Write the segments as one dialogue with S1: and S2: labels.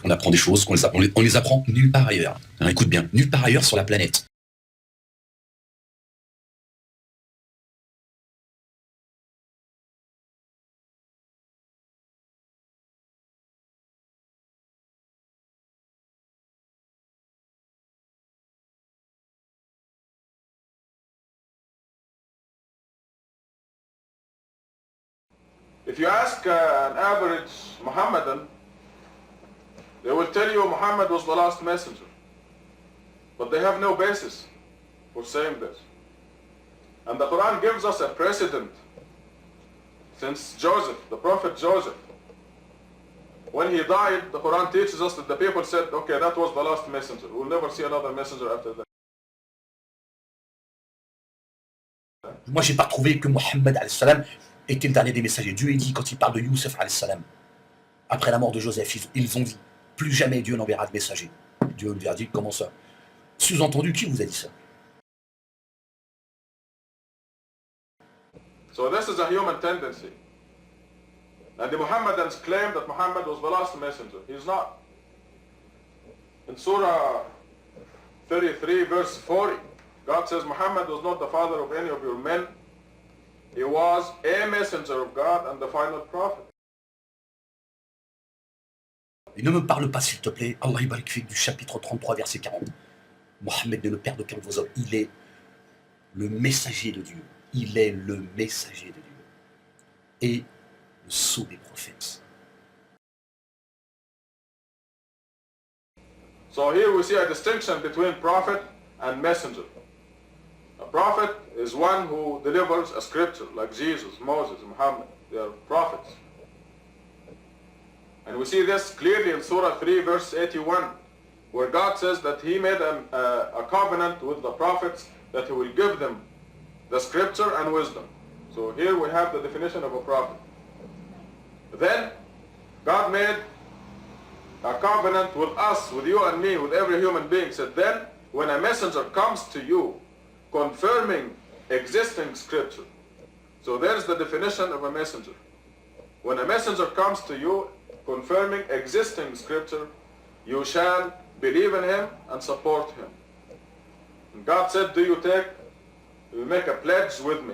S1: on apprend des choses, on les apprend nulle part ailleurs. Hein, écoute bien, nulle part ailleurs sur la planète.
S2: If you ask an average Mohammedan, they will tell you Muhammad was the last messenger. But they have no basis for saying this. And the Quran gives us a precedent since Joseph, the Prophet Joseph. When he died, the Quran teaches us that the people said, okay, that was the last messenger. We'll never see another messenger after that.
S1: Moi, j'ai pas trouvé que Mohammed alayhi salam était le dernier des messagers. Dieu est dit, quand il parle de Youssef alayhi salam, après la mort de Joseph, ils ont dit, plus jamais Dieu n'enverra de messager. Dieu lui a dit, comment ça? Sous-entendu, qui vous a dit ça?
S2: So this is a human tendency. And the Muhammadans claim that Muhammad was the last messenger. He's not. In Surah 33, verse 40, God says Muhammad was not the father of any of your men. He was a messenger of God and the final prophet.
S1: Et ne me parle pas, s'il te plaît, Allah barik fik, du chapitre 33, verset 40. Mohammed n'est le père d'aucun de vos hommes. Il est le messager de Dieu. Il est le messager de Dieu. Et le sceau des prophètes.
S2: So here we see a distinction between prophet and messenger. A prophet is one who delivers a scripture, like Jesus, Moses, Muhammad. They are prophets. And we see this clearly in Surah 3, verse 81, where God says that he made a covenant with the prophets that he will give them the scripture and wisdom. So here we have the definition of a prophet. Then God made a covenant with us, with you and me, with every human being. Said then when a messenger comes to you confirming existing scripture. So there's the definition of a messenger. When a messenger comes to you confirming existing scripture, you shall believe in him and support him. And God said, do you make a pledge with me?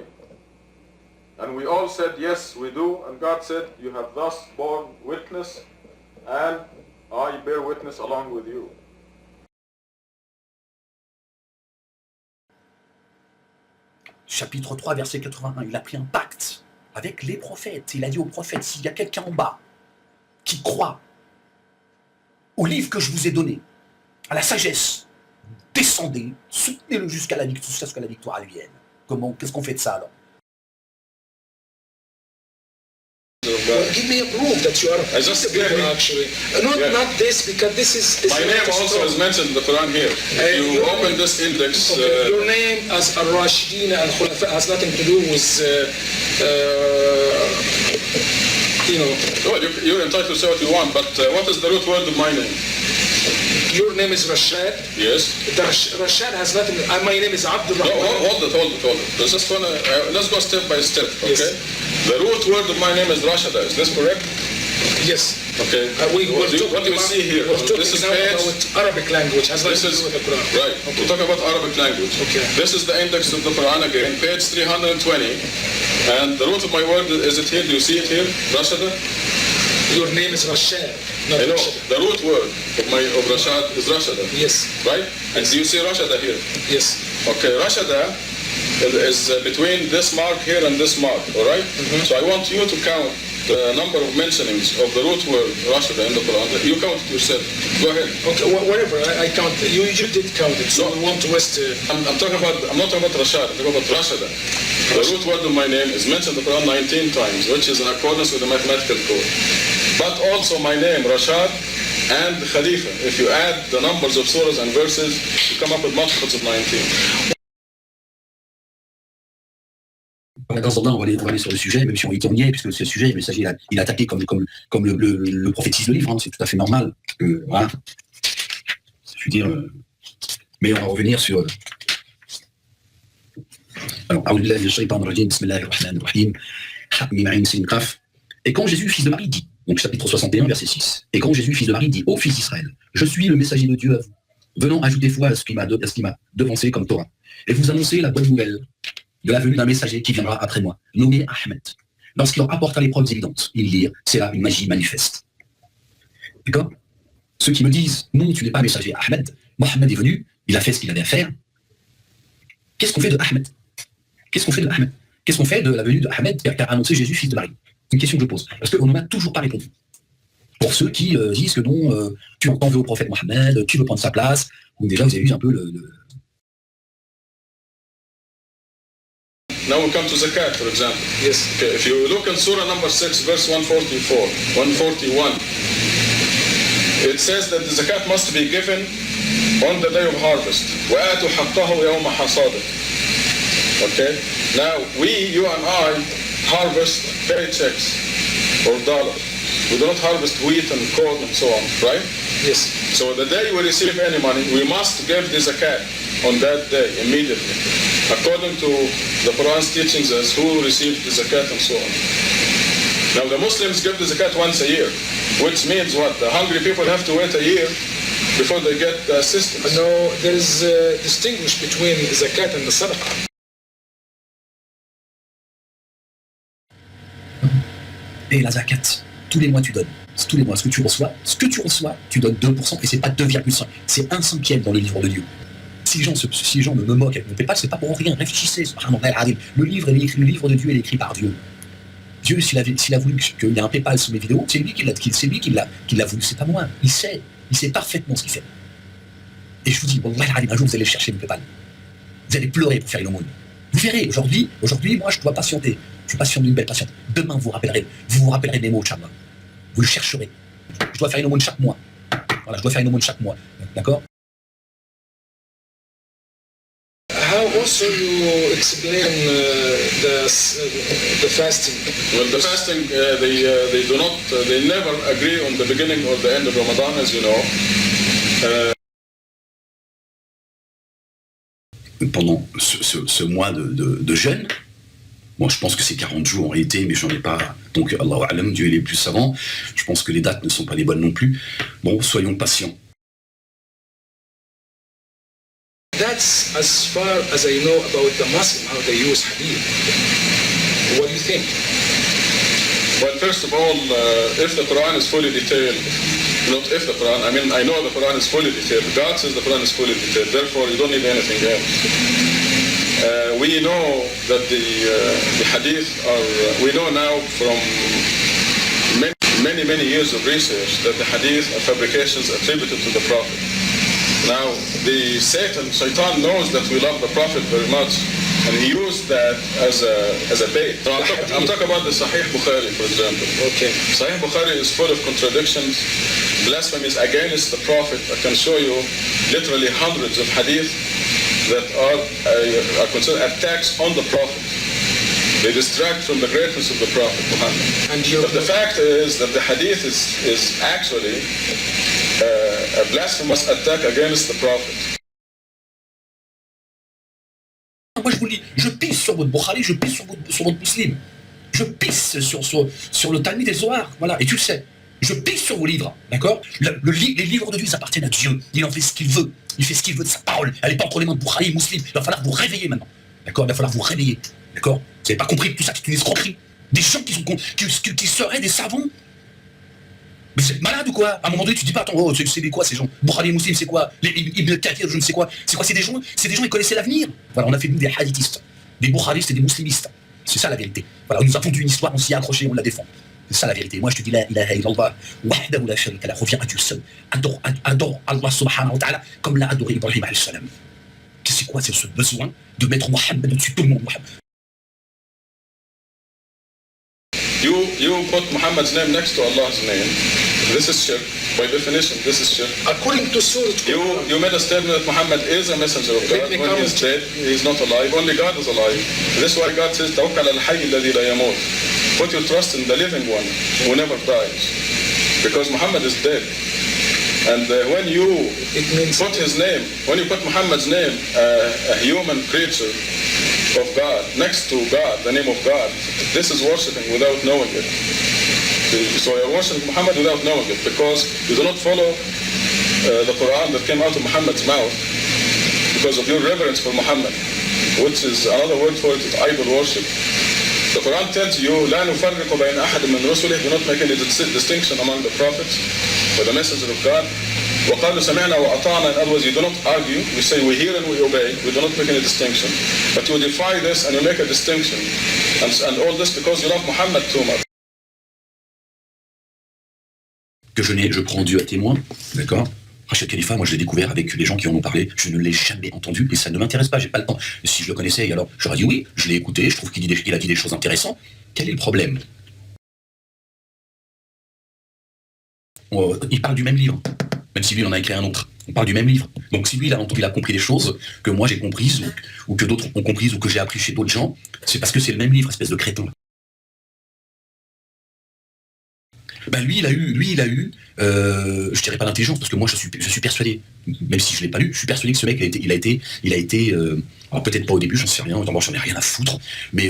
S2: And we all said, yes, we do. And God said, you have thus borne witness, and I bear witness along with you.
S1: Chapitre 3, verset 81, il a pris un pacte avec les prophètes. Il a dit aux prophètes, s'il y a quelqu'un en bas qui croit au livre que je vous ai donné, à la sagesse, descendez, soutenez-le jusqu'à ce que la victoire lui vienne. Qu'est-ce qu'on fait de ça alors?
S3: Well, give me a proof that you are a people, actually. Not this, because this is...
S2: My name also is mentioned in the Quran here. If you open this index...
S3: Okay, your name as Al-Rashidin and Khulafa has nothing to do with, you know...
S2: Well, you're entitled to say what you want, but what is the root word of my name?
S3: Your name is Rashad?
S2: Yes.
S3: Rashad has nothing... my name is Abdul Rahman.
S2: No, hold it. Let's go step by step, okay?
S3: Yes.
S2: The root word of my name is Rashada, is this correct?
S3: Yes.
S2: Okay.
S3: What
S2: do you see here?
S3: This is about Arabic language, has nothing to do with the Quran.
S2: Right. Okay. We're talking about Arabic language.
S3: Okay.
S2: This is the index of the Quran again, page 320. And the root of my word, is it here? Do you see it here? Rashada?
S3: Your name is Rashad.
S2: I know. The root word of Rashad is Rashada.
S3: Yes.
S2: Right? And do you see Rashada here?
S3: Yes.
S2: Okay, Rashada is between this mark here and this mark, all right? So I want you to count the number of mentionings of the root word Rashada in the Quran. You count it yourself. Go ahead.
S3: Okay, whatever. I count. You did count it, so we want to waste...
S2: I'm not talking about Rashad, I'm talking about Rashada. The root word of my name is mentioned in the Quran 19 times, which is in accordance with the mathematical code. But also my name, Rashad, and Khalifa. If you add the numbers of surahs and verses, you come up with multiples of 19.
S1: Dans ce temps, on va aller sur le sujet, même si on y est, puisque c'est le sujet, le messager, il a attaqué comme le prophétise le livre, hein, c'est tout à fait normal. Voilà. Je veux dire, mais on va revenir sur... Alors, et quand Jésus, fils de Marie, dit, Donc chapitre 61, verset 6. Et quand Jésus, fils de Marie, dit « Ô fils d'Israël, je suis le messager de Dieu à vous, venant ajouter foi à ce qui m'a devancé comme Torah, et vous annoncer la bonne nouvelle de la venue d'un messager qui viendra après moi, nommé Ahmed. Lorsqu'il leur apporta les preuves évidentes, ils dirent « C'est là une magie manifeste. » D'accord? Ceux qui me disent « Non, tu n'es pas messager Ahmed, Mohammed est venu, il a fait ce qu'il avait à faire. » Qu'est-ce qu'on fait de Ahmed? Qu'est-ce qu'on fait de Ahmed? Qu'est-ce qu'on fait de la venue de Ahmed qui a annoncé Jésus, fils de Marie? C'est une question que je pose, parce qu'on ne m'a toujours pas répondu. Pour ceux qui disent que non, tu en veux au prophète Mohammed, tu veux prendre sa place, donc déjà vous avez vu un peu le...
S2: Now we come to zakat, for example.
S3: Yes.
S2: Okay, if you look in Surah number 6, verse 144, 141, it says that the zakat must be given on the day of harvest. وَآتُوا حَقَّهُ يَوْمَ حَصَادِهِ. Okay? Now, you and I, harvest paychecks or dollars. We do not harvest wheat and corn and so on, right?
S3: Yes.
S2: So the day we receive any money, we must give the zakat on that day, immediately, according to the Quran's teachings as who received the zakat and so on. Now the Muslims give the zakat once a year, which means what? The hungry people have to wait a year before they get the assistance.
S3: No, there is a distinguish between zakat and the sadaqah.
S1: Et la zakat, tous les mois tu donnes. Tous les mois, ce que tu reçois, tu donnes 2%, et c'est pas 2,5, c'est 1/5 dans le livre de Dieu. Si les gens me moquent avec mon PayPal, c'est pas pour rien. Réfléchissez, le livre de Dieu est écrit par Dieu. Dieu, s'il a voulu qu'il y ait un PayPal sur mes vidéos, c'est lui qui l'a voulu, c'est pas moi. Il sait parfaitement ce qu'il fait. Et je vous dis, un jour vous allez chercher le PayPal. Vous allez pleurer pour faire une aumône. Vous verrez, aujourd'hui, moi je dois patienter. Je suis patient d'une belle patiente. Demain vous vous rappellerez mes mots, Inch'Allah. Vous le chercherez. Je dois faire une aumône chaque mois. Voilà, je dois faire une aumône chaque mois. D'accord?
S3: How also you explain the fasting?
S2: Well, the fasting, they do not, they never agree on the beginning or the end of Ramadan, as you know.
S1: Pendant ce mois de jeûne, bon, je pense que c'est 40 jours en réalité, mais j'en ai pas. Donc, Allahu A'lam, Dieu est le plus savant. Je pense que les dates ne sont pas les bonnes non plus. Bon, soyons patients.
S3: That's as far as I know about the Muslim, how they use hadith. What do you think?
S2: Well, first of all, if the Quran is fully detailed, not if the Quran, I mean, I know the Quran is fully detailed. God says the Quran is fully detailed, therefore you don't need anything else. We know that the hadith are, we know now from many years of research that the hadith are fabrications attributed to the Prophet. Now, the Shaitan knows that we love the Prophet very much, and he used that as a bait. So I'm talking about the Sahih Bukhari, for example.
S3: Okay.
S2: Sahih Bukhari is full of contradictions, blasphemies against the Prophet. I can show you literally hundreds of hadith that are considered attacks on the Prophet. They distract from the greatness of the Prophet Muhammad. But the fact is that the hadith is actually a blasphemous attack against the Prophet.
S1: Moi je vous dis, je pisse sur votre Bukhari, je pisse sur votre Muslim. Je pisse sur le Talmud et le Zohar, voilà, et tu le sais. Je pisse sur vos livres, d'accord? Les livres de Dieu, ils appartiennent à Dieu. Il en fait ce qu'il veut. Il fait ce qu'il veut de sa parole. Elle n'est pas entre les mains de Bukhari et Muslim. Il va falloir vous réveiller maintenant. D'accord? Il va falloir vous réveiller. D'accord? Vous n'avez pas compris que tout ça, c'est une escroquerie. Des gens qui seraient des savants. Mais c'est malade ou quoi? À un moment donné, tu te dis pas, attends, oh, c'est des quoi ces gens? Bukhari et Muslim, c'est quoi? Les Ibn Kathir, je ne sais quoi. C'est quoi? C'est des gens, ils connaissaient l'avenir. Voilà, on a fait nous des hadithistes, des Bukharistes et des muslimistes. C'est ça la vérité. Voilà, on nous a pondu une histoire, on s'y est accroché, on la défend. C'est ça la vérité. Moi je te dis la ilaha illallah, wahdahu la sharika lahu, reviens à Dieu seul. Adore Allah subhanahu wa ta'ala comme l'a adoré Ibrahim alayhi salam. C'est quoi? C'est ce besoin de mettre Mohammed au-dessus de tout le monde.
S2: You put Muhammad's name next to Allah's name. This is shirk. By definition, this is shirk.
S3: According to Surah,
S2: you made a statement that Muhammad is a messenger of God. When he is dead, he is not alive. Only God is alive. This is why God says, "Tawakkal al-hayy alladhi la yamut." Put your trust in the living one who never dies. Because Muhammad is dead. And when you put his name, when you put Muhammad's name, a human creature of God, next to God, the name of God, this is worshipping without knowing it. So you're worshiping Muhammad without knowing it, because you do not follow the Quran that came out of Muhammad's mouth because of your reverence for Muhammad, which is another word for it is idol worship. The Quran tells you, لا نفرق بين أحد من رسله, do not make any distinction among the prophets or the messengers of God. وقالوا سمعنا وأطعنا, in other words, you do not argue, you say we hear and we obey, we do not make any distinction. But you defy this and you make a distinction. And all this because you love Muhammad too much.
S1: Que je prends Dieu à témoin, d'accord? Rachid Khalifa, moi je l'ai découvert avec les gens qui en ont parlé, je ne l'ai jamais entendu et ça ne m'intéresse pas, j'ai pas le temps. Si je le connaissais, alors j'aurais dit oui, je l'ai écouté, je trouve qu'il a dit des choses intéressantes. Quel est le problème? Il parle du même livre, même si lui il en a écrit un autre. On parle du même livre. Donc si lui il a compris des choses que moi j'ai comprises, ou que d'autres ont comprises, ou que j'ai appris chez d'autres gens, c'est parce que c'est le même livre, espèce de crétin. Ben lui il a eu, je dirais pas d'intelligence, parce que moi je suis persuadé, même si je l'ai pas lu, je suis persuadé que ce mec il a été alors peut-être pas au début, j'en sais rien, moi j'en ai rien à foutre, mais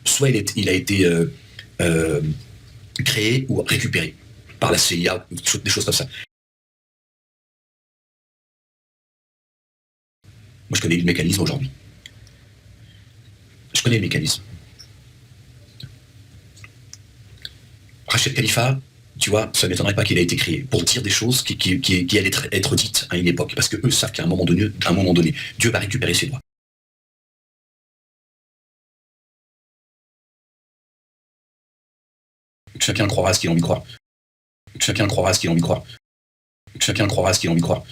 S1: soit il a été créé ou récupéré par la CIA, des choses comme ça. Moi je connais le mécanisme aujourd'hui. Je connais le mécanisme. Rachid Khalifa, tu vois, ça ne m'étonnerait pas qu'il ait été créé pour dire des choses qui allaient être dites à une époque, parce qu'eux savent qu'à un moment donné, Dieu va récupérer ses droits. Chacun croira ce qu'il a envie de croire. Chacun croira ce qu'il a envie de croire. Chacun croira ce qu'il a envie de croire.